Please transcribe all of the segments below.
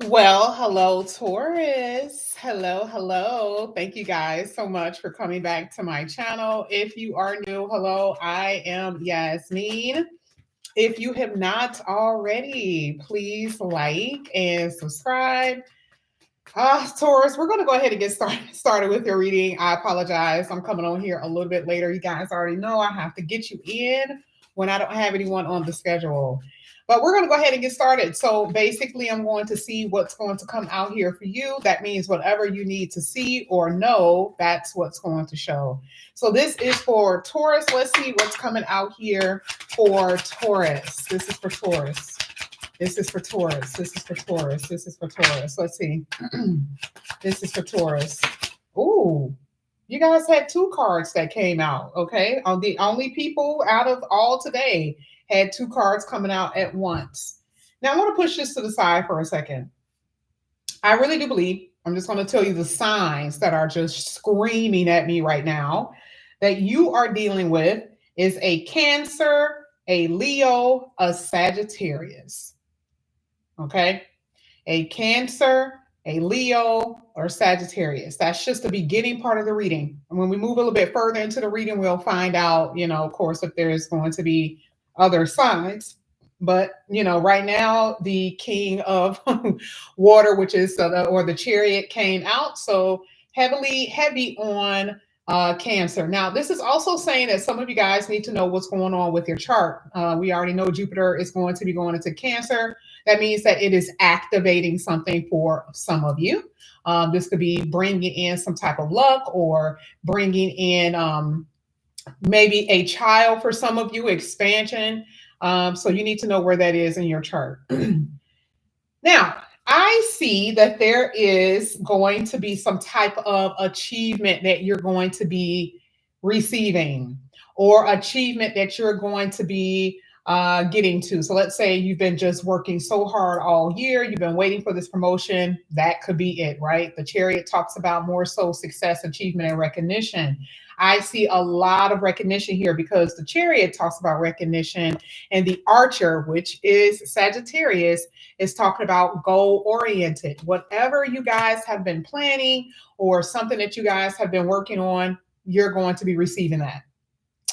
Well, hello, Taurus. Hello, hello. Thank you guys so much for coming back to my channel. If you are new, hello, I am Yasmin. If you have not already, please like and subscribe. Taurus, we're going to go ahead and get started with your reading. I apologize. I'm coming on here a little bit later. You guys already know I have to get you in when I don't have anyone on the schedule. But we're going to go ahead and get started. So basically, I'm going to see what's going to come out here for you. That means whatever you need to see or know, that's what's going to show. So this is for Taurus. Let's see what's coming out here for Taurus. This is for Taurus. This is for Taurus. This is for Taurus. This is for Taurus. Let's see. This is for Taurus. Ooh, you guys had two cards that came out. Okay. The only people out of all today had two cards coming out at once. Now, I want to push this to the side for a second. I really do believe, I'm just going to tell you the signs that are just screaming at me right now that you are dealing with is a Cancer, a Leo, a Sagittarius. Okay. A Cancer, a Leo, or Sagittarius. That's just the beginning part of the reading. And when we move a little bit further into the reading, we'll find out, of course, if there's going to be other signs. But, right now, the king of water, which is, or the chariot came out. So heavy on Cancer. Now, this is also saying that some of you guys need to know what's going on with your chart. We already know Jupiter is going to be going into Cancer. That means that it is activating something for some of you. This could be bringing in some type of luck or bringing in maybe a child for some of you, expansion. So you need to know where that is in your chart. Now, I see that there is going to be some type of achievement that you're going to be receiving or achievement that you're going to be getting to. So let's say you've been just working so hard all year, you've been waiting for this promotion. That could be it, right? The chariot talks about more so success, achievement, and recognition. I see a lot of recognition here because the chariot talks about recognition, and the archer, which is Sagittarius, is talking about goal oriented. Whatever you guys have been planning or something that you guys have been working on, you're going to be receiving that.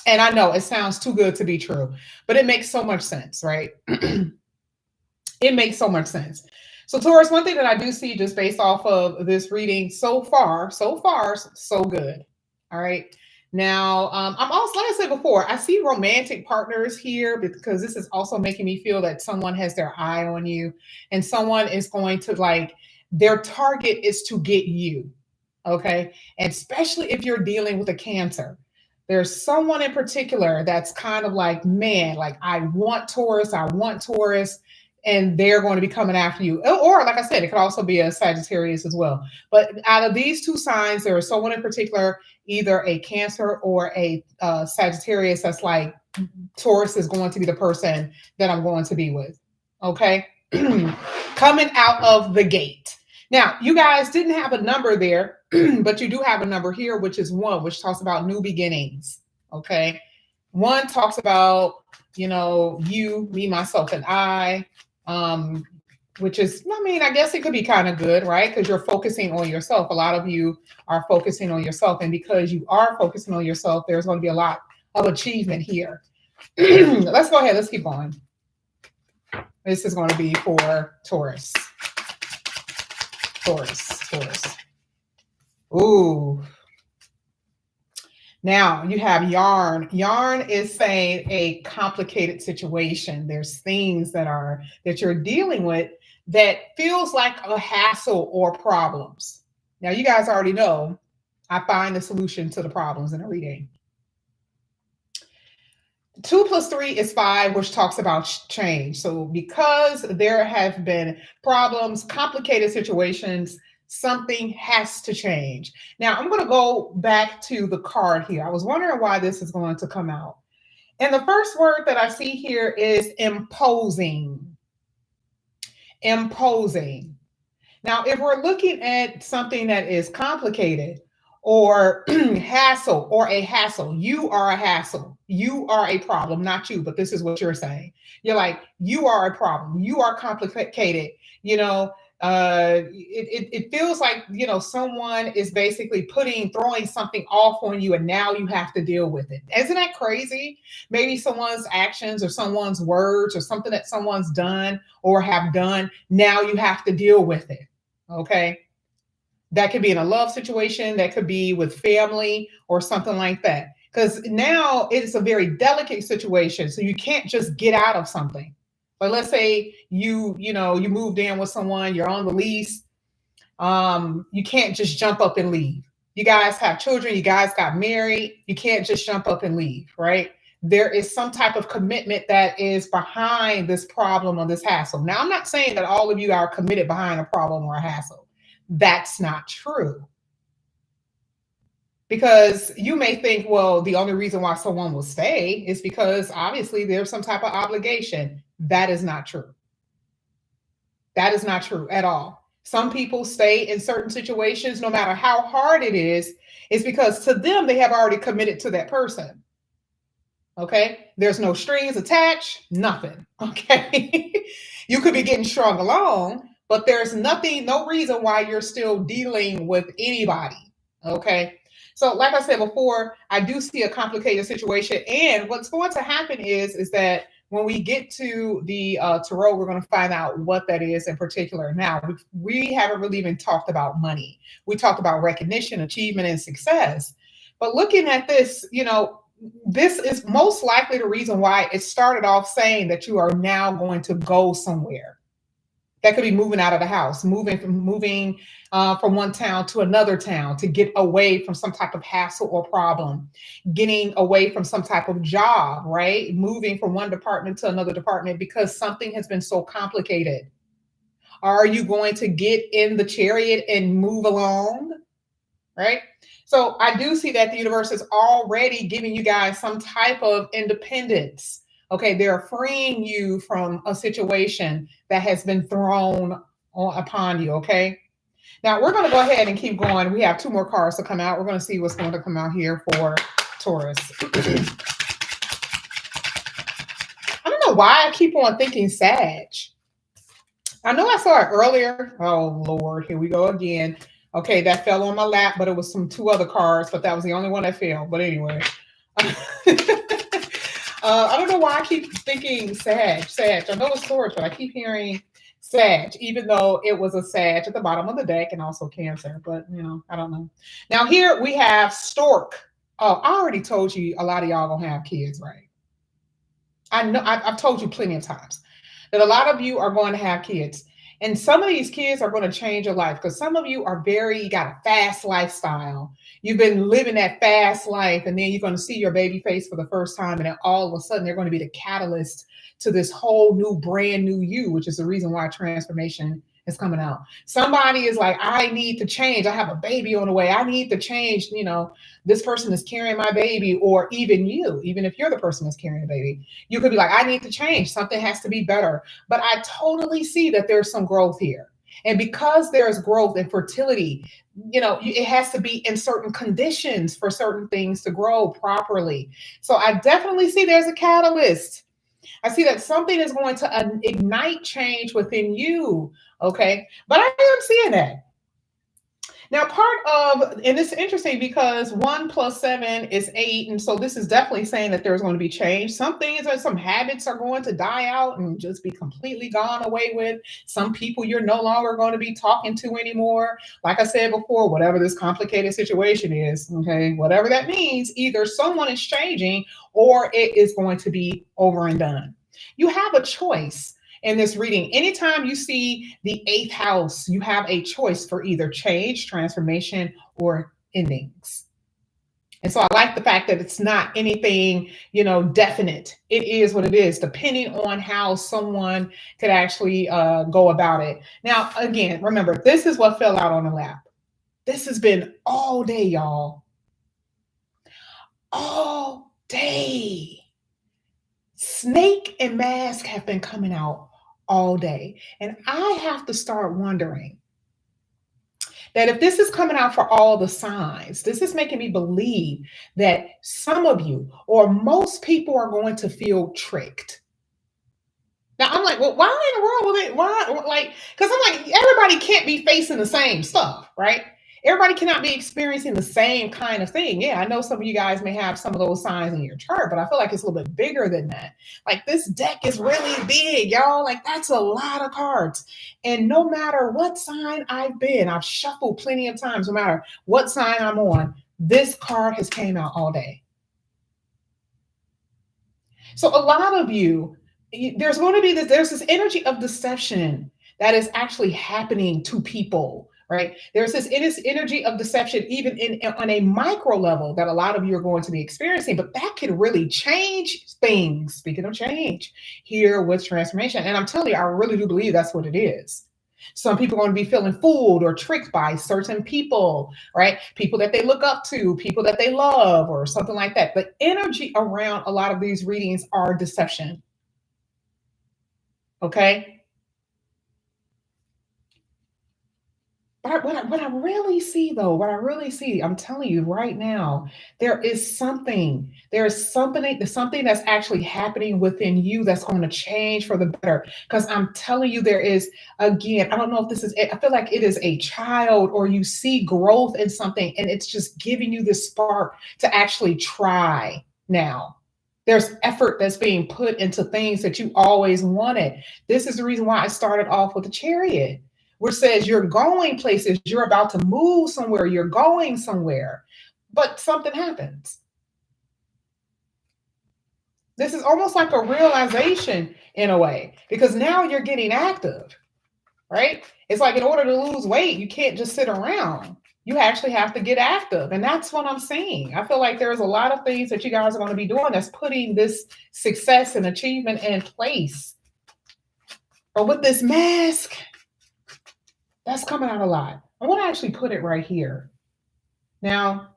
And I know it sounds too good to be true, but it makes so much sense, right? It makes so much sense. So Taurus, one thing that I do see just based off of this reading so far, so good. All right. Now, I'm also, like I said before, I see romantic partners here because this is also making me feel that someone has their eye on you and someone is going to their target is to get you. Okay. And especially if you're dealing with a Cancer. There's someone in particular that's kind of like, man, like I want Taurus, and they're going to be coming after you. Or, like I said, it could also be a Sagittarius as well. But out of these two signs, there is someone in particular, either a Cancer or a Sagittarius, that's like, Taurus is going to be the person that I'm going to be with. Okay. Coming out of the gate. Now, you guys didn't have a number there, but you do have a number here, which is 1, which talks about new beginnings. Okay. 1 talks about, you, me, myself, and I, which is, I guess it could be kind of good, right? Because you're focusing on yourself. A lot of you are focusing on yourself. And because you are focusing on yourself, there's going to be a lot of achievement here. Let's go ahead. Let's keep going. This is going to be for Taurus. Taurus. Ooh. Now you have yarn. Yarn is saying a complicated situation. There's things that you're dealing with that feels like a hassle or problems. Now you guys already know I find the solution to the problems in a reading. 2 + 3 is 5, which talks about change. So because there have been problems, complicated situations, something has to change. Now I'm going to go back to the card here. I was wondering why this is going to come out. And the first word that I see here is imposing. Imposing. Now, if we're looking at something that is complicated, or hassle, or a hassle. You are a hassle. You are a problem, not you, but this is what you're saying. You're like, you are a problem. You are complicated. It feels like, someone is basically throwing something off on you, and now you have to deal with it. Isn't that crazy? Maybe someone's actions or someone's words or something that someone's done or have done, now you have to deal with it. Okay. That could be in a love situation, that could be with family or something like that. Because now it's a very delicate situation. So you can't just get out of something. But let's say you moved in with someone, you're on the lease. You can't just jump up and leave. You guys have children, you guys got married, you can't just jump up and leave, right? There is some type of commitment that is behind this problem or this hassle. Now, I'm not saying that all of you are committed behind a problem or a hassle. That's not true. Because you may think, well, the only reason why someone will stay is because obviously there's some type of obligation. That is not true. That is not true at all. Some people stay in certain situations, no matter how hard it is because to them, they have already committed to that person. Okay. There's no strings attached, nothing. Okay. You could be getting strung along, but there's nothing, no reason why you're still dealing with anybody. Okay. So, like I said before, I do see a complicated situation. And what's going to happen is that when we get to the tarot, we're going to find out what that is in particular. Now, we haven't really even talked about money. We talked about recognition, achievement, and success. But looking at this, this is most likely the reason why it started off saying that you are now going to go somewhere. That could be moving out of the house, moving from one town to another town to get away from some type of hassle or problem, getting away from some type of job, right? Moving from one department to another department because something has been so complicated. Are you going to get in the chariot and move along? Right? So I do see that the universe is already giving you guys some type of independence. Okay, they're freeing you from a situation that has been thrown upon you. Okay, now we're going to go ahead and keep going. We have two more cards to come out. We're going to see what's going to come out here for Taurus. I don't know why I keep on thinking Sag. I know I saw it earlier. Oh, Lord, here we go again. Okay, that fell on my lap, but it was two other cards, but that was the only one that fell. But anyway, I don't know why I keep thinking Sag. I know it's Taurus, but I keep hearing Sag, even though it was a Sag at the bottom of the deck and also Cancer. But, I don't know. Now here we have Stork. Oh, I already told you a lot of y'all gonna have kids, right? I know I've told you plenty of times that a lot of you are going to have kids. And some of these kids are going to change your life because some of you are you got a fast lifestyle. You've been living that fast life, and then you're going to see your baby face for the first time. And then all of a sudden, they're going to be the catalyst to this whole new, brand new you, which is the reason why transformation is coming out. Somebody is like, I need to change. I have a baby on the way. I need to change. This person is carrying my baby, or even you, even if you're the person that's carrying the baby, you could be like, I need to change. Something has to be better. But I totally see that there's some growth here. And because there's growth and fertility, it has to be in certain conditions for certain things to grow properly. So I definitely see there's a catalyst. I see that something is going to ignite change within you. Okay. But I am seeing that. Now, and it's interesting because 1 + 7 is 8. And so this is definitely saying that there's going to be change. Some things or some habits are going to die out and just be completely gone away with. Some people you're no longer going to be talking to anymore. Like I said before, whatever this complicated situation is, okay, whatever that means, either someone is changing or it is going to be over and done. You have a choice. In this reading, anytime you see the 8th house, you have a choice for either change, transformation, or endings. And so I like the fact that it's not anything, definite. It is what it is, depending on how someone could actually go about it. Now, again, remember, this is what fell out on the lap. This has been all day, y'all. All day. Snake and Mask have been coming out all day. And I have to start wondering that if this is coming out for all the signs, this is making me believe that some of you or most people are going to feel tricked. Now I'm like, well, why in the world would it? Why? Like, because I'm like, everybody can't be facing the same stuff, right? Everybody cannot be experiencing the same kind of thing. Yeah, I know some of you guys may have some of those signs in your chart, but I feel like it's a little bit bigger than that. Like this deck is really big, y'all. Like that's a lot of cards. And no matter what sign I've been, I've shuffled plenty of times, no matter what sign I'm on, this card has came out all day. So a lot of you, there's going to be there's this energy of deception that is actually happening to people, right? There's this energy of deception even on a micro level that a lot of you are going to be experiencing, but that can really change things. Speaking of change, here with transformation. And I'm telling you, I really do believe that's what it is. Some people are going to be feeling fooled or tricked by certain people, right? People that they look up to, people that they love, or something like that. The energy around a lot of these readings are deception. Okay. But what I really see, though, what I really see, I'm telling you right now, there is something that's actually happening within you that's going to change for the better. Because I'm telling you, there is, again, I don't know if this is, I feel like it is a child or you see growth in something and it's just giving you this spark to actually try now. There's effort that's being put into things that you always wanted. This is the reason why I started off with the chariot, which says you're going places, you're about to move somewhere, you're going somewhere, but something happens. This is almost like a realization in a way, because now you're getting active, right? It's like in order to lose weight, you can't just sit around. You actually have to get active. And that's what I'm saying. I feel like there's a lot of things that you guys are going to be doing that's putting this success and achievement in place. But with this mask, that's coming out a lot. I want to actually put it right here. Now,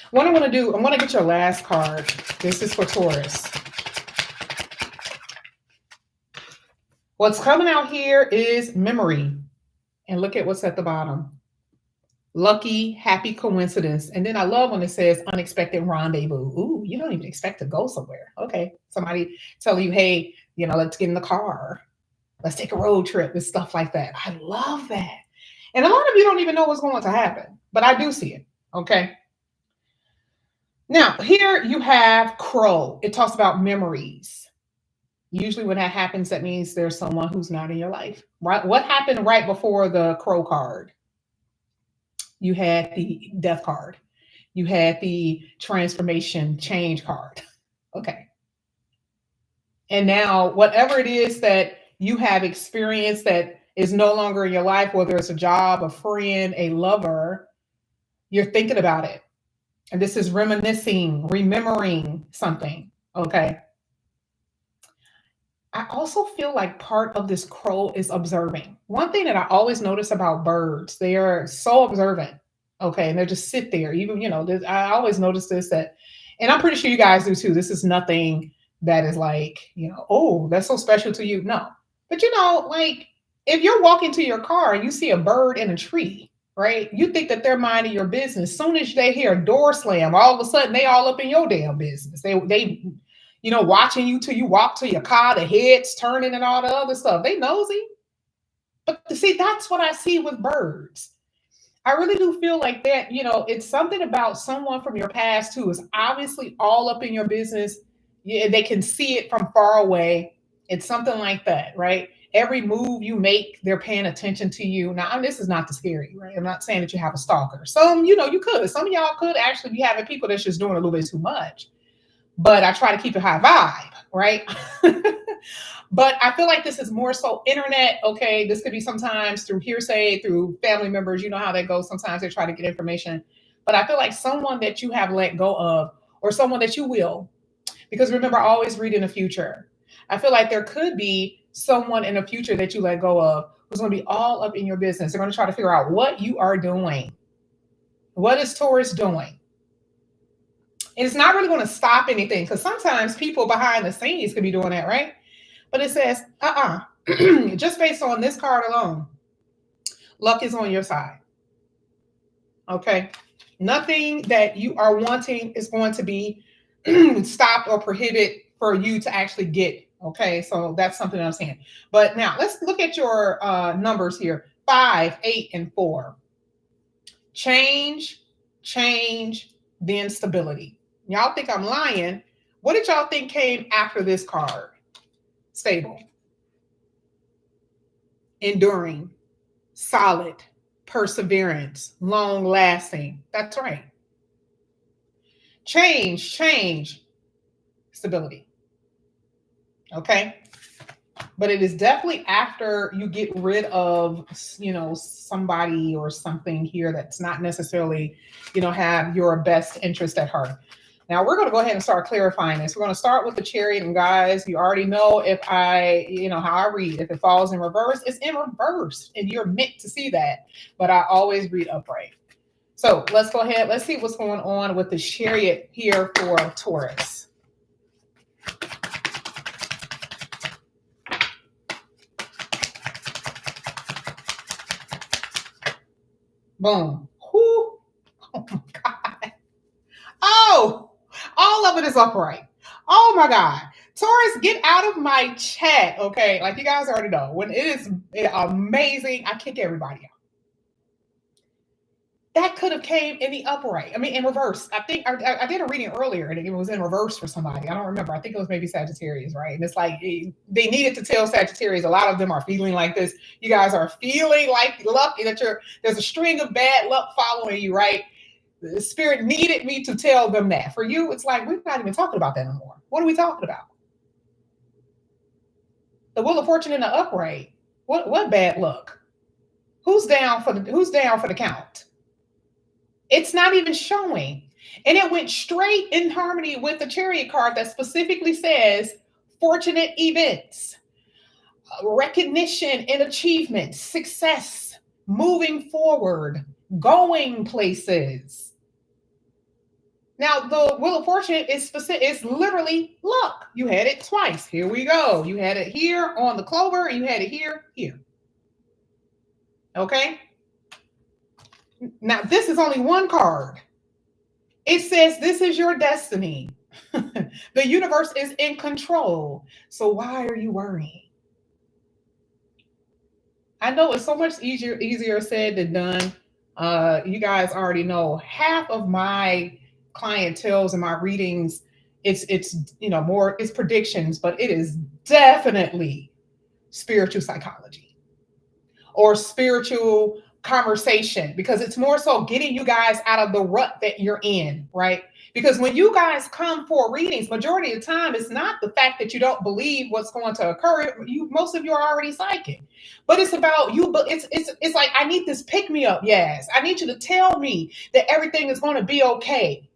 what I'm going to do, I'm going to get your last card. This is for Taurus. What's coming out here is memory. And look at what's at the bottom. Lucky, happy coincidence. And then I love when it says unexpected rendezvous. Ooh, you don't even expect to go somewhere. Okay. Somebody tell you, hey, let's get in the car. Let's take a road trip and stuff like that. I love that. And a lot of you don't even know what's going to happen, but I do see it. Okay. Now, here you have Crow. It talks about memories. Usually when that happens, that means there's someone who's not in your life. Right? What happened right before the Crow card? You had the Death card. You had the transformation change card. Okay. And now, whatever it is that you have experienced that is no longer in your life, whether it's a job, a friend, a lover, you're thinking about it. And this is reminiscing, remembering something. Okay. I also feel like part of this Crow is observing. One thing that I always notice about birds, they are so observant. Okay. And they just sit there. Even, I always notice this, and I'm pretty sure you guys do too. This is nothing that is like, oh, that's so special to you. No. But, like if you're walking to your car and you see a bird in a tree, right? You think that they're minding your business. Soon as they hear a door slam, all of a sudden they all up in your damn business. They watching you till you walk to your car, the heads turning and all the other stuff. They nosy. But see, that's what I see with birds. I really do feel like that, it's something about someone from your past who is obviously all up in your business. Yeah, they can see it from far away. It's something like that, right? Every move you make, they're paying attention to you. Now, this is not to scare you, right? I'm not saying that you have a stalker. Some, you could. Some of y'all could actually be having people that's just doing a little bit too much. But I try to keep it high vibe, right? But I feel like this is more so internet. Okay, this could be sometimes through hearsay, through family members. You know how that goes. Sometimes they try to get information. But I feel like someone that you have let go of, or someone that you will, because remember, I always read in the future. I feel like there could be someone in the future that you let go of who's going to be all up in your business. They're going to try to figure out what you are doing. What is Taurus doing? And it's not really going to stop anything, because sometimes people behind the scenes could be doing that, right? But it says, just based on this card alone, luck is on your side. Okay. Nothing that you are wanting is going to be stopped or prohibited for you to actually get Okay, so that's something I'm saying. But now let's look at your numbers here: 5, 8, and 4. Change, change, then stability. Y'all think I'm lying? What did y'all think came after this card? Stable, enduring, solid, perseverance, long lasting. That's right. Change, change, stability. Okay. But it is definitely after you get rid of, somebody or something here that's not necessarily, have your best interest at heart. Now we're going to go ahead and start clarifying this. We're going to start with the Chariot, and guys, you already know if how I read. If it falls in reverse, it's in reverse, and you're meant to see that. But I always read upright. So let's go ahead. Let's see what's going on with the Chariot here for Taurus. Boom. Whoo. Oh my God. Oh, all of it is upright. Oh my God. Taurus, get out of my chat. Okay. Like you guys already know, when it is amazing, I kick everybody out. That could have came in the upright. I mean, in reverse. I think I did a reading earlier and it was in reverse for somebody. I don't remember. I think it was maybe Sagittarius, right? And it's like they needed to tell Sagittarius. A lot of them are feeling like this. You guys are feeling like luck that there's a string of bad luck following you, right? The spirit needed me to tell them that. For you, it's like we're not even talking about that anymore. What are we talking about? The Wheel of Fortune in the upright. What bad luck? Who's down for the count? It's not even showing. And it went straight in harmony with the Chariot card that specifically says fortunate events, recognition and achievement, success, moving forward, going places. Now, the Wheel of Fortune is literally luck. You had it twice. Here we go. You had it here on the clover, and you had it here. Okay? Now, this is only one card. It says this is your destiny. The universe is in control. So why are you worrying? I know it's so much easier said than done. You guys already know half of my clientels and my readings, it's more, it's predictions, but it is definitely spiritual psychology or spiritual conversation, because it's more so getting you guys out of the rut that you're in, right? Because when you guys come for readings, majority of the time, it's not the fact that you don't believe what's going to occur. Most of you are already psychic, but it's about you. But it's like, I need this pick me up. Yes, I need you to tell me that everything is going to be okay.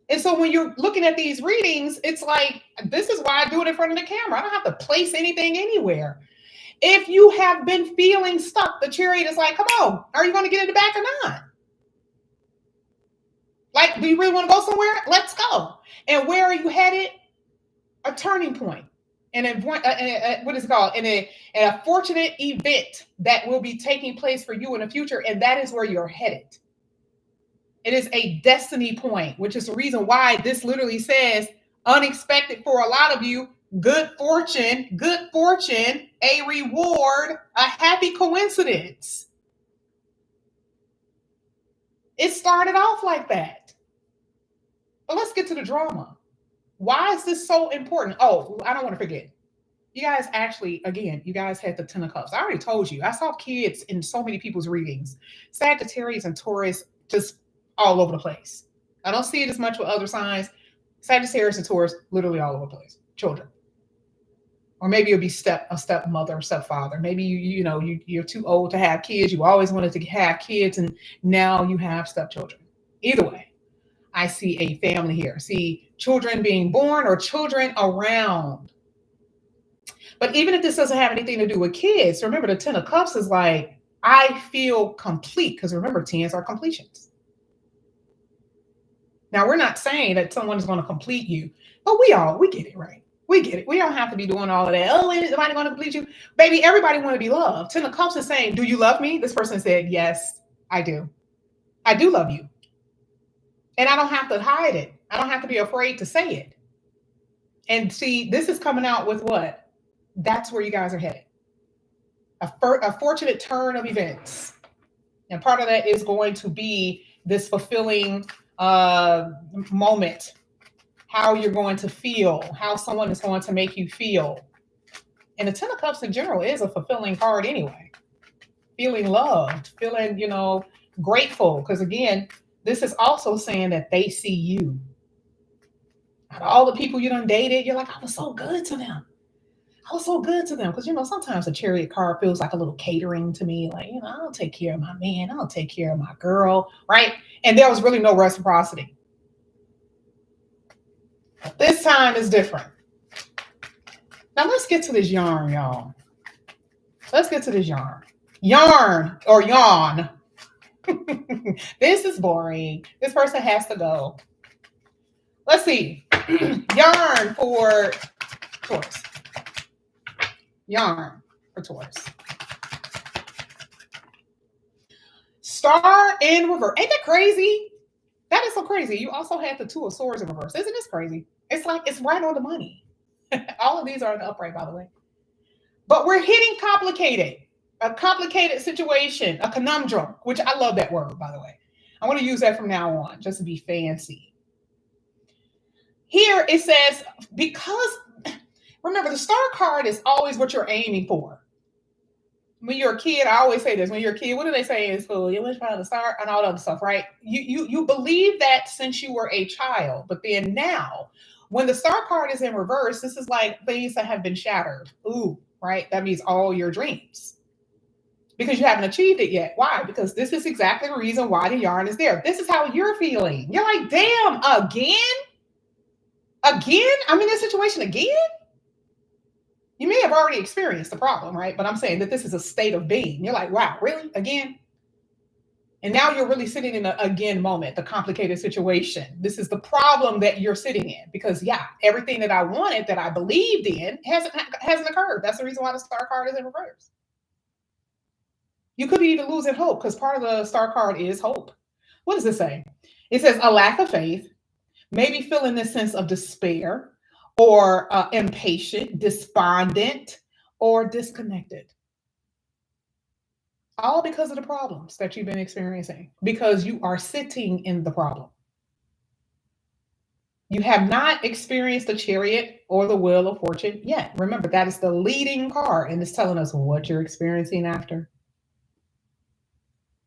And so when you're looking at these readings, it's like, this is why I do it in front of the camera. I don't have to place anything anywhere. If you have been feeling stuck, the Chariot is like, come on, are you going to get it back or not? Like, do you really want to go somewhere? Let's go. And where are you headed? A turning point. And what is it called? And a fortunate event that will be taking place for you in the future. And that is where you're headed. It is a destiny point, which is the reason why this literally says unexpected for a lot of you. Good fortune, a reward, a happy coincidence. It started off like that. But let's get to the drama. Why is this so important? Oh, I don't want to forget. You guys actually, again, you guys had the 10 of Cups. I already told you. I saw kids in so many people's readings. Sagittarius and Taurus just all over the place. I don't see it as much with other signs. Sagittarius and Taurus, literally all over the place. Children. Or maybe it'll be a stepmother or stepfather. Maybe you're too old to have kids. You always wanted to have kids, and now you have stepchildren. Either way, I see a family here. See children being born or children around. But even if this doesn't have anything to do with kids, remember the 10 of Cups is like, I feel complete. Because remember, 10s are completions. Now, we're not saying that someone is going to complete you, but we get it, right? We get it. We don't have to be doing all of that. Oh, is somebody going to complete you? Baby, everybody want to be loved. 10 of Cups is saying, do you love me? This person said, yes, I do. I do love you. And I don't have to hide it. I don't have to be afraid to say it. And see, this is coming out with what? That's where you guys are headed. A fortunate turn of events. And part of that is going to be this fulfilling moment, how you're going to feel, how someone is going to make you feel. And the Ten of Cups in general is a fulfilling card anyway. Feeling loved, feeling, grateful. Because again, this is also saying that they see you. Out of all the people you done dated, you're like, I was so good to them. I was so good to them. Because, sometimes a chariot card feels like a little catering to me. Like, I'll take care of my man. I'll take care of my girl. Right. And there was really no reciprocity. This time is different. Now let's get to this yarn, y'all. Let's get to this yarn. Yarn or yawn. This is boring. This person has to go. Let's see. Yarn for Taurus. Yarn for Taurus. Star in reverse. Ain't that crazy? That is so crazy. You also had the Two of Swords in reverse. Isn't this crazy? It's like it's right on the money. All of these are in the upright, by the way. But we're hitting complicated. A complicated situation, a conundrum, which I love that word, by the way. I want to use that from now on, just to be fancy. Here it says, because, remember, the star card is always what you're aiming for. When you're a kid, I always say this, when you're a kid, what do they say in school? You wish for the star and all that other stuff, right? You believe that since you were a child, but then now, when the star card is in reverse, this is like things that have been shattered. Ooh, right? That means all your dreams. Because you haven't achieved it yet. Why? Because this is exactly the reason why the yarn is there. This is how you're feeling. You're like, damn, again? Again? I'm in this situation again? You may have already experienced the problem, right? But I'm saying that this is a state of being. You're like, wow, really? Again? And now you're really sitting in an again moment, the complicated situation. This is the problem that you're sitting in. Because, yeah, everything that I wanted, that I believed in, hasn't occurred. That's the reason why the star card is in reverse. You could be even losing hope because part of the star card is hope. What does it say? It says a lack of faith, maybe feeling this sense of despair or impatient, despondent, or disconnected. All because of the problems that you've been experiencing, because you are sitting in the problem. You have not experienced the Chariot or the Wheel of Fortune yet. Remember, that is the leading card, and it's telling us what you're experiencing after.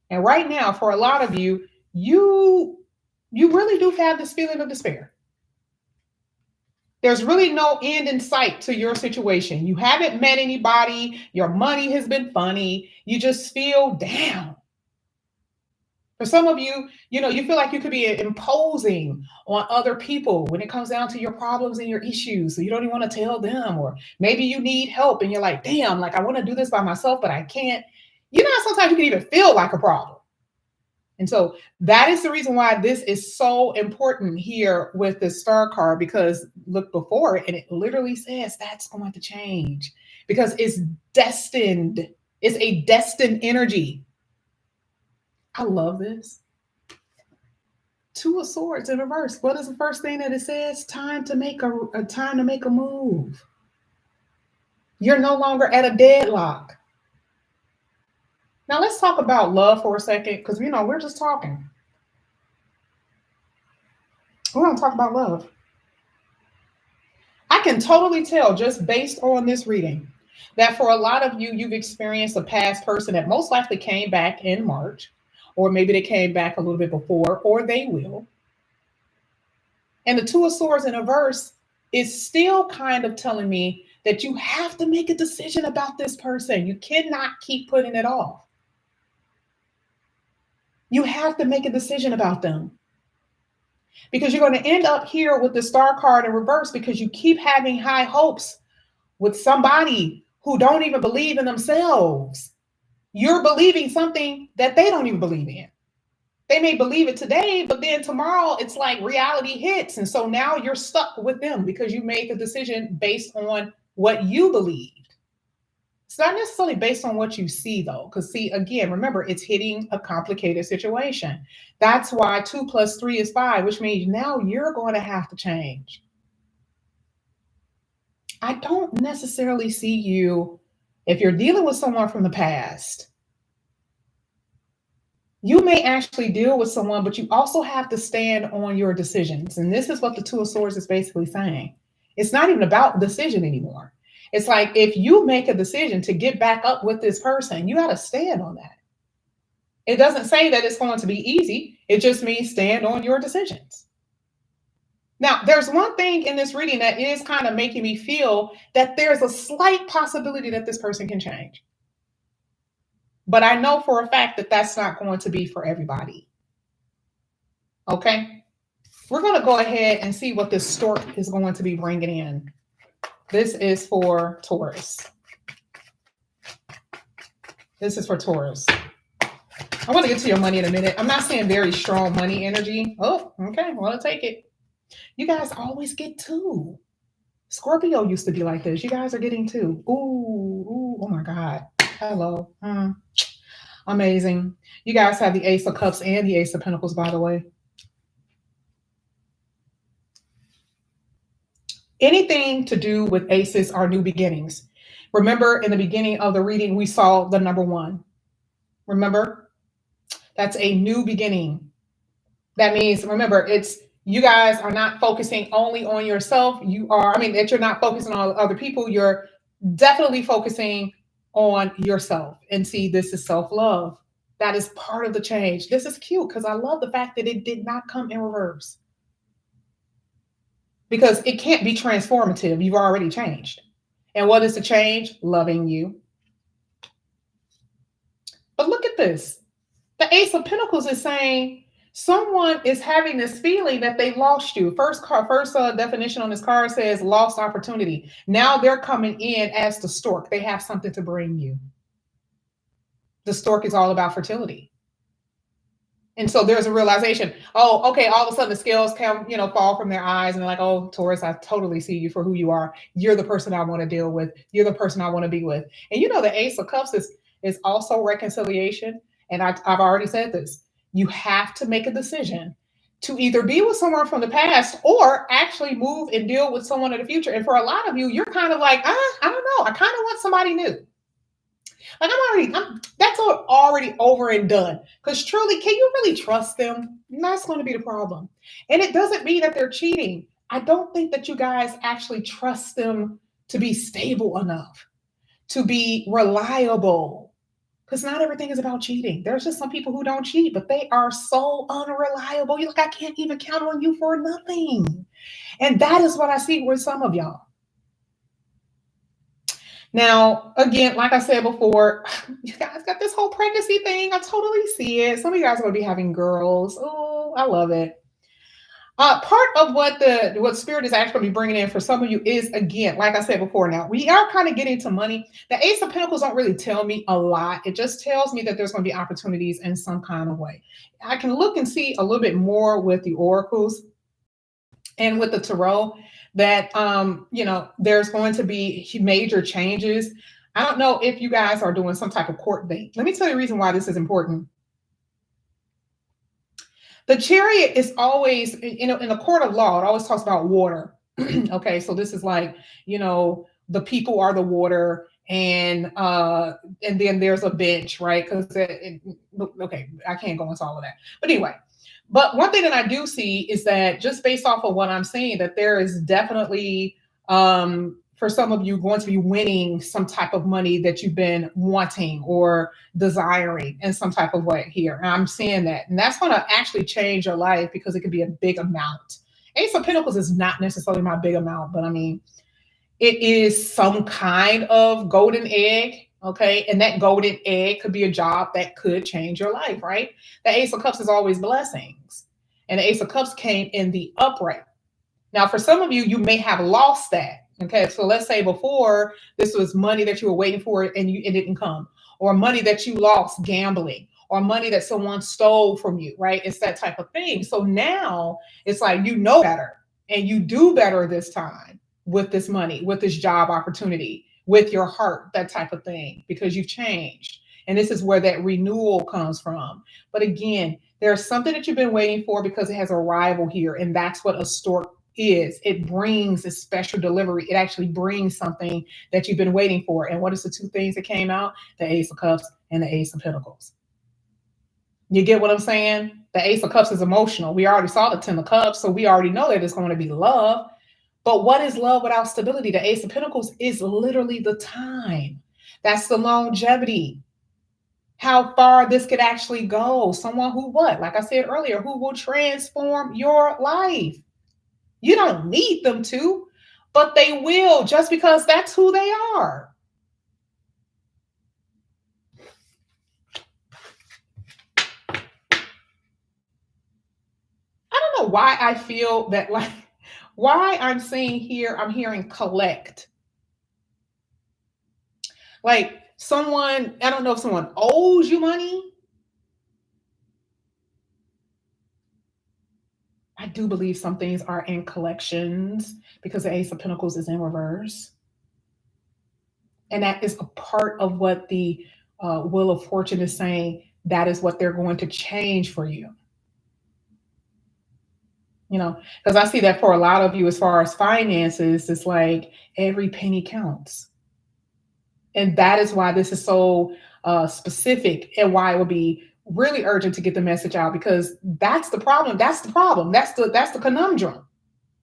And right now, for a lot of you, you really do have this feeling of despair. There's really no end in sight to your situation. You haven't met anybody. Your money has been funny. You just feel down. For some of you, you feel like you could be imposing on other people when it comes down to your problems and your issues. So you don't even want to tell them, or maybe you need help and you're like, damn, like I want to do this by myself, but I can't. Sometimes you can even feel like a problem. And so that is the reason why this is so important here with the star card, because look before it and it literally says that's going to change because it's destined. It's a destined energy. I love this. Two of Swords in reverse. What is the first thing that it says? Time to make a move. You're no longer at a deadlock. Now let's talk about love for a second, because we're just talking. We're going to talk about love. I can totally tell just based on this reading that for a lot of you, you've experienced a past person that most likely came back in March, or maybe they came back a little bit before, or they will. And the Two of Swords in reverse is still kind of telling me that you have to make a decision about this person. You cannot keep putting it off. You have to make a decision about them, because you're going to end up here with the star card in reverse because you keep having high hopes with somebody who don't even believe in themselves. You're believing something that they don't even believe in. They may believe it today, but then tomorrow it's like reality hits. And so now you're stuck with them because you made the decision based on what you believed. It's not necessarily based on what you see, though, because see, again, remember, it's hitting a complicated situation. That's why 2 + 3 is 5, which means now you're going to have to change. I don't necessarily see you, if you're dealing with someone from the past, you may actually deal with someone, but you also have to stand on your decisions. And this is what the Two of Swords is basically saying. It's not even about decision anymore. It's like if you make a decision to get back up with this person, you got to stand on that. It doesn't say that it's going to be easy. It just means stand on your decisions. Now, there's one thing in this reading that is kind of making me feel that there's a slight possibility that this person can change. But I know for a fact that that's not going to be for everybody. Okay? We're going to go ahead and see what this stork is going to be bringing in. This is for Taurus. This is for Taurus. I want to get to your money in a minute. I'm not saying very strong money energy. Oh, okay. Well, I'll take it. You guys always get two. Scorpio used to be like this. You guys are getting two. Ooh, oh my God. Hello. Amazing. You guys have the Ace of Cups and the Ace of Pentacles, by the way. Anything to do with aces are new beginnings. Remember, in the beginning of the reading, we saw the number one. Remember? That's a new beginning. That means, remember, it's you guys are not focusing only on yourself. That you're not focusing on other people. You're definitely focusing on yourself. And see, this is self-love. That is part of the change. This is cute because I love the fact that it did not come in reverse. Because it can't be transformative. You've already changed. And what is the change? Loving you. But look at this. The Ace of Pentacles is saying someone is having this feeling that they lost you. First definition on this card says lost opportunity. Now they're coming in as the stork. They have something to bring you. The stork is all about fertility. And so there's a realization, oh, okay, all of a sudden the scales come, fall from their eyes and they're like, oh, Taurus, I totally see you for who you are. You're the person I want to deal with. You're the person I want to be with. And the Ace of Cups is also reconciliation. And I've already said this. You have to make a decision to either be with someone from the past or actually move and deal with someone in the future. And for a lot of you, you're kind of like, I don't know. I kind of want somebody new. Like that's already over and done. Because truly, can you really trust them? That's going to be the problem. And it doesn't mean that they're cheating. I don't think that you guys actually trust them to be stable enough, to be reliable. Because not everything is about cheating. There's just some people who don't cheat, but they are so unreliable. You're like, I can't even count on you for nothing. And that is what I see with some of y'all. Now, again, like I said before, you guys got this whole pregnancy thing. I totally see it. Some of you guys are going to be having girls. Oh, I love it. Part of what Spirit is actually bringing in for some of you is, again, like I said before, now we are kind of getting to money. The Ace of Pentacles don't really tell me a lot. It just tells me that there's going to be opportunities in some kind of way. I can look and see a little bit more with the oracles and with the tarot that, there's going to be major changes. I don't know if you guys are doing some type of court date. Let me tell you the reason why this is important. The Chariot is always, in the court of law, it always talks about water. Okay, so this is like, the people are the water, and then there's a bench, right? Because okay, I can't go into all of that. But anyway, but one thing that I do see is that just based off of what I'm seeing, that there is definitely for some of you going to be winning some type of money that you've been wanting or desiring in some type of way here. And I'm seeing that. And that's going to actually change your life because it could be a big amount. Ace of Pentacles is not necessarily my big amount, but I mean, it is some kind of golden egg. Okay. And that golden egg could be a job that could change your life, right? The Ace of Cups is always blessings. And the Ace of Cups came in the upright. Now, for some of you, you may have lost that. Okay, so let's say before this was money that you were waiting for and it didn't come, or money that you lost gambling, or money that someone stole from you, right? It's that type of thing. So now it's like you know better and you do better this time with this money, with this job opportunity, with your heart, that type of thing, because you've changed. And this is where that renewal comes from. But again, there's something that you've been waiting for because it has a rival here, and that's what a stork is it brings a special delivery. It actually brings something that you've been waiting for. And what is the two things that came out? The Ace of Cups and the Ace of Pentacles. You get what I'm saying? The Ace of Cups is emotional. We already saw the Ten of Cups, so we already know that it's going to be love. But what is love without stability? The Ace of Pentacles is literally the time. That's the longevity. How far this could actually go. Someone who what? Like I said earlier, who will transform your life. You don't need them to, but they will just because that's who they are. I don't know why I feel that, like, why I'm saying here, I'm hearing collect. Like someone, I don't know if someone owes you money. I do believe some things are in collections because the Ace of Pentacles is in reverse. And that is a part of what the Wheel of Fortune is saying. That is what they're going to change for you. You know, because I see that for a lot of you, as far as finances, it's like every penny counts. And that is why this is so specific and why it will be really urgent to get the message out, because that's the problem. That's the problem. That's the conundrum.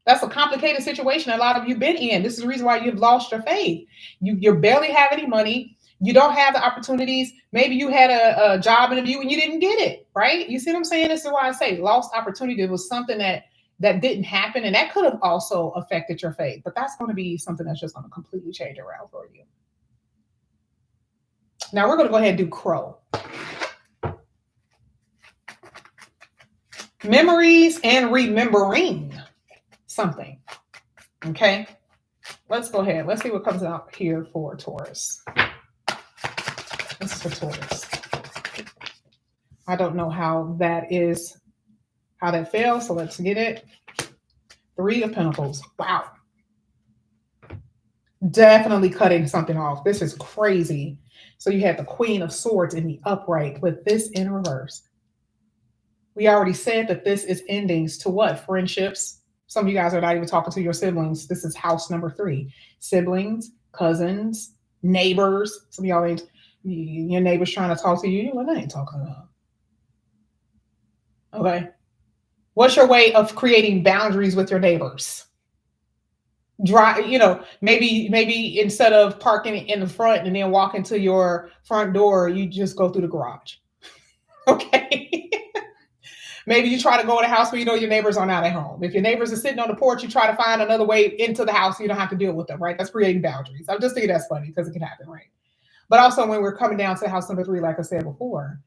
That's a complicated situation a lot of you been in. This is the reason why you've lost your faith. You barely have any money. You don't have the opportunities. Maybe you had a job interview and you didn't get it, right? You see what I'm saying? This is why I say lost opportunity was something that didn't happen, and that could have also affected your faith. But that's going to be something that's just going to completely change around for you. Now we're going to go ahead and do Crow. Memories and remembering something. Okay. Let's go ahead. Let's see what comes out here for Taurus. This is for Taurus. I don't know how that fails. So let's get it. Three of Pentacles. Wow. Definitely cutting something off. This is crazy. So you have the Queen of Swords in the upright with this in reverse. We already said that this is endings to what? Friendships. Some of you guys are not even talking to your siblings. This is house number 3. Siblings, cousins, neighbors. Some of y'all ain't, your neighbor's trying to talk to you. You're like, I ain't talking to them. Okay. What's your way of creating boundaries with your neighbors? Maybe instead of parking in the front and then walking to your front door, you just go through the garage. Okay. Maybe you try to go in a house where you know your neighbors are not at home. If your neighbors are sitting on the porch, you try to find another way into the house so you don't have to deal with them, right? That's creating boundaries. I'm just thinking that's funny because it can happen, right? But also when we're coming down to house number 3, like I said before,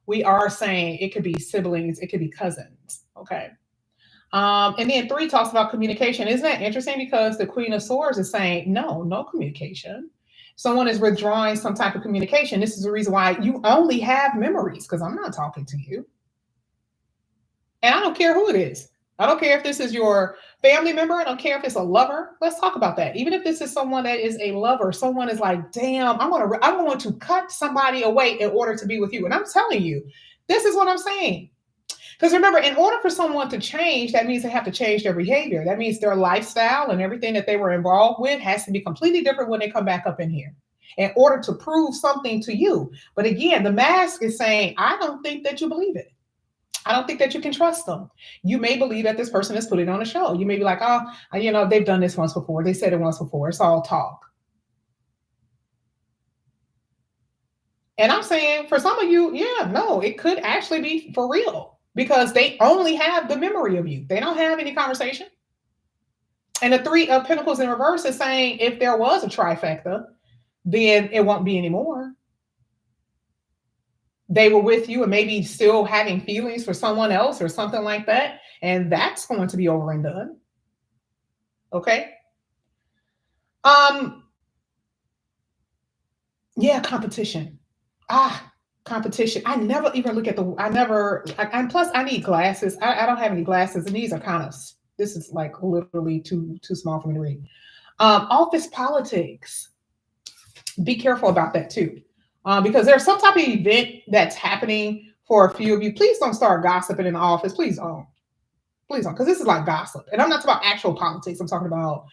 we are saying it could be siblings, it could be cousins, okay? And then 3 talks about communication. Isn't that interesting? Because the Queen of Swords is saying, no communication. Someone is withdrawing some type of communication. This is the reason why you only have memories, because I'm not talking to you. And I don't care who it is. I don't care if this is your family member. I don't care if it's a lover. Let's talk about that. Even if this is someone that is a lover, someone is like, damn, I want to cut somebody away in order to be with you. And I'm telling you, this is what I'm saying. Because remember, in order for someone to change, that means they have to change their behavior. That means their lifestyle and everything that they were involved with has to be completely different when they come back up in here in order to prove something to you. But again, the mask is saying, I don't think that you believe it. I don't think that you can trust them. You may believe that this person is putting on a show. You may be like, oh, they've done this once before. They said it once before. It's all talk. And I'm saying for some of you, it could actually be for real because they only have the memory of you. They don't have any conversation. And the 3 of Pentacles in reverse is saying if there was a trifecta, then it won't be anymore. They were with you and maybe still having feelings for someone else or something like that. And that's going to be over and done. Okay. Yeah, competition. Competition. I never even look at and plus I need glasses. I don't have any glasses and these are this is like literally too small for me to read. Office politics. Be careful about that too. Because there's some type of event that's happening for a few of you. Please don't start gossiping in the office. Please don't. Please don't, because this is like gossip. And I'm not talking about actual politics. I'm talking about,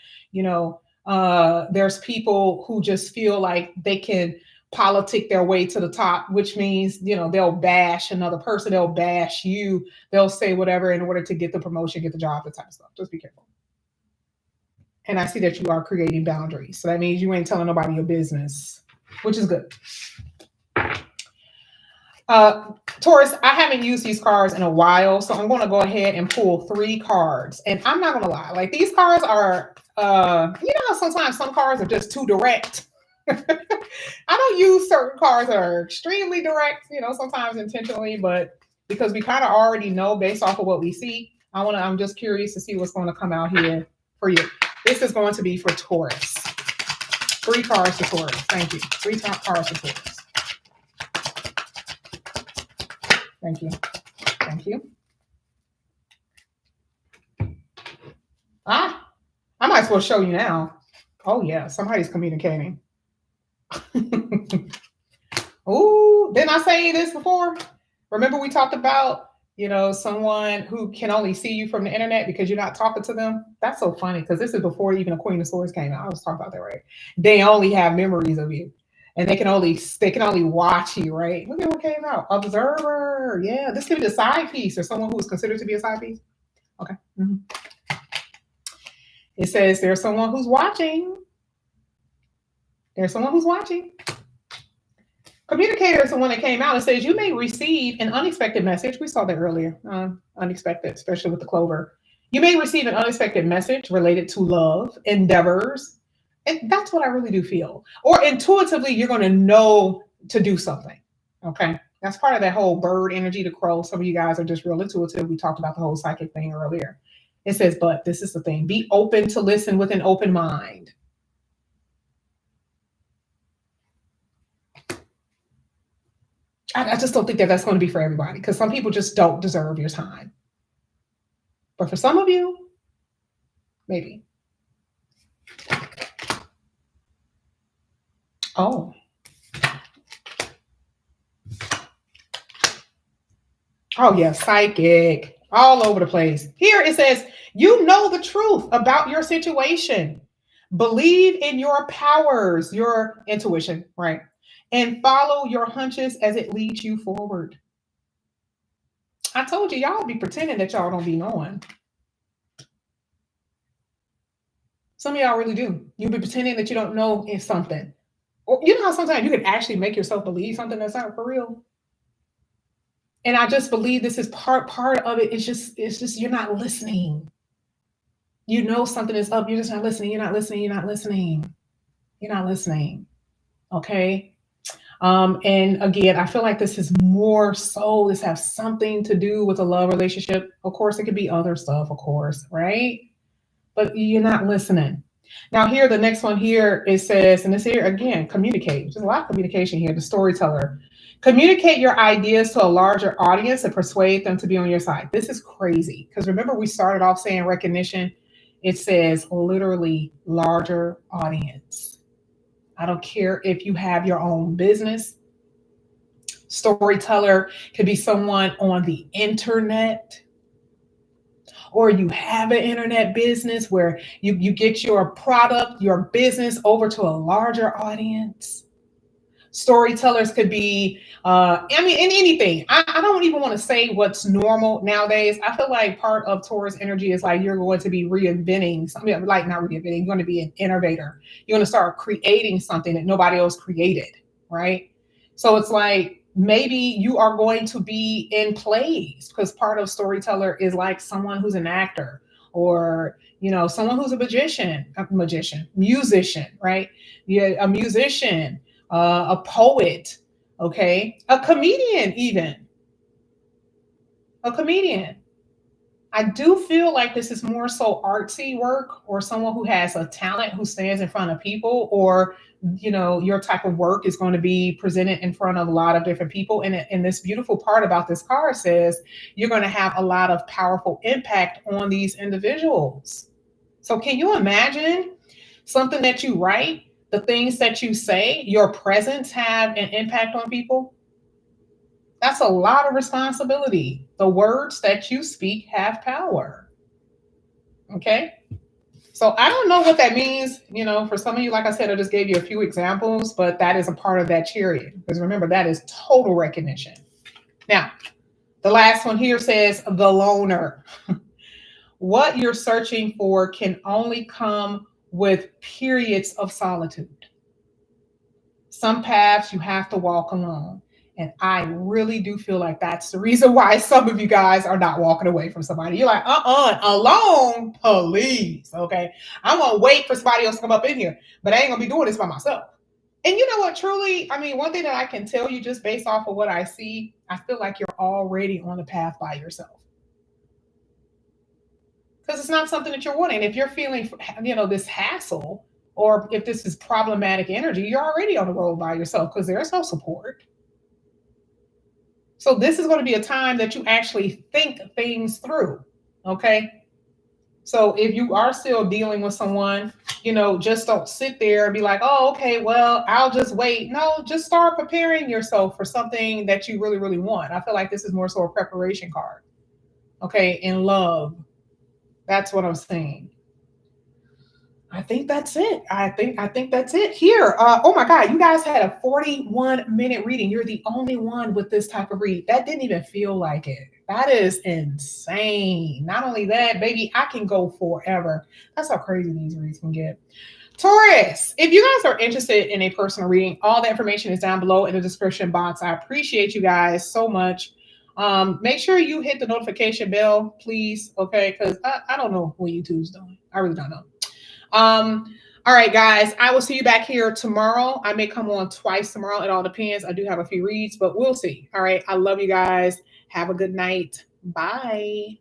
there's people who just feel like they can politic their way to the top, which means, they'll bash another person, they'll bash you, they'll say whatever in order to get the promotion, get the job, that type of stuff. Just be careful. And I see that you are creating boundaries. So that means you ain't telling nobody your business, which is good. Taurus, I haven't used these cards in a while, so I'm going to go ahead and pull 3 cards. And I'm not going to lie, like these cards are, sometimes some cards are just too direct. I don't use certain cards that are extremely direct, sometimes intentionally, but because we kind of already know based off of what we see, I'm just curious to see what's going to come out here for you. This is going to be for Taurus. 3 cards for Taurus. Thank you. 3 top cards for Taurus. Thank you. Thank you. I might as well show you now. Oh, yeah. Somebody's communicating. Ooh, didn't I say this before? Remember we talked about, someone who can only see you from the internet because you're not talking to them? That's so funny because this is before even a Queen of Swords came out. I was talking about that, right? They only have memories of you. And they can only watch you, right? Look at what came out. Observer. Yeah, this could be the side piece or someone who is considered to be a side piece. Okay. Mm-hmm. It says there's someone who's watching. There's someone who's watching. Communicator is the one that came out. It says you may receive an unexpected message. We saw that earlier. Unexpected, especially with the clover. You may receive an unexpected message related to love, endeavors. And that's what I really do feel. Or intuitively, you're going to know to do something. Okay. That's part of that whole bird energy, the crow. Some of you guys are just real intuitive. We talked about the whole psychic thing earlier. It says, but this is the thing. Be open to listen with an open mind. I just don't think that that's going to be for everybody because some people just don't deserve your time. But for some of you, maybe. Oh. Oh, yeah, psychic. All over the place. Here it says, you know the truth about your situation. Believe in your powers, your intuition, right? And follow your hunches as it leads you forward. I told you, y'all be pretending that y'all don't be knowing. Some of y'all really do. You be pretending that you don't know if something. Or you know how sometimes you can actually make yourself believe something that's not for real? And I just believe this is part of it. It's just you're not listening. You know something is up. You're just not listening. You're not listening. You're not listening. You're not listening. Okay. And again, I feel like this is more so, this has something to do with a love relationship. Of course, it could be other stuff, of course, right? But you're not listening. Now here, the next one here, it says, and this here again, communicate. There's a lot of communication here. The storyteller. Communicate your ideas to a larger audience and persuade them to be on your side. This is crazy. Because remember, we started off saying recognition. It says literally larger audience. I don't care if you have your own business. Storyteller could be someone on the internet, or you have an internet business where you get your product, your business over to a larger audience. Storytellers could be, in anything. I don't even want to say what's normal nowadays. I feel like part of Taurus energy is like you're going to be reinventing something, like not reinventing, you're going to be an innovator. You're going to start creating something that nobody else created, right? So it's like maybe you are going to be in plays because part of storyteller is like someone who's an actor or someone who's musician, right? Yeah, a musician. A poet, okay? A comedian, even. A comedian. I do feel like this is more so artsy work or someone who has a talent who stands in front of people, or, your type of work is going to be presented in front of a lot of different people. And this beautiful part about this card says you're going to have a lot of powerful impact on these individuals. So can you imagine something that you write? The things that you say, your presence have an impact on people. That's a lot of responsibility. The words that you speak have power. Okay. So I don't know what that means. For some of you, like I said, I just gave you a few examples, but that is a part of that chariot. Because remember, that is total recognition. Now, the last one here says the loner. What you're searching for can only come with periods of solitude. Some paths you have to walk alone. And I really do feel like that's the reason why some of you guys are not walking away from somebody. You're like, alone, please. Okay. I'm going to wait for somebody else to come up in here, but I ain't going to be doing this by myself. And you know what, truly, one thing that I can tell you just based off of what I see, I feel like you're already on the path by yourself. Because it's not something that you're wanting. If you're feeling, this hassle, or if this is problematic energy, you're already on the road by yourself because there's no support. So this is going to be a time that you actually think things through. Okay. So if you are still dealing with someone, just don't sit there and be like, oh, okay, well, I'll just wait. No, just start preparing yourself for something that you really, really want. I feel like this is more so a preparation card. Okay. In love. That's what I'm saying. I think that's it. I think that's it here. Oh my God, you guys had a 41-minute reading. You're the only one with this type of read. That didn't even feel like it. That is insane. Not only that, baby, I can go forever. That's how crazy these reads can get. Taurus, if you guys are interested in a personal reading, all the information is down below in the description box. I appreciate you guys so much. Make sure you hit the notification bell, please. Okay, because I don't know what YouTube's doing. I really don't know. All right, guys, I will see you back here tomorrow. I may come on twice tomorrow. It all depends. I do have a few reads, but we'll see. All right. I love you guys. Have a good night. Bye.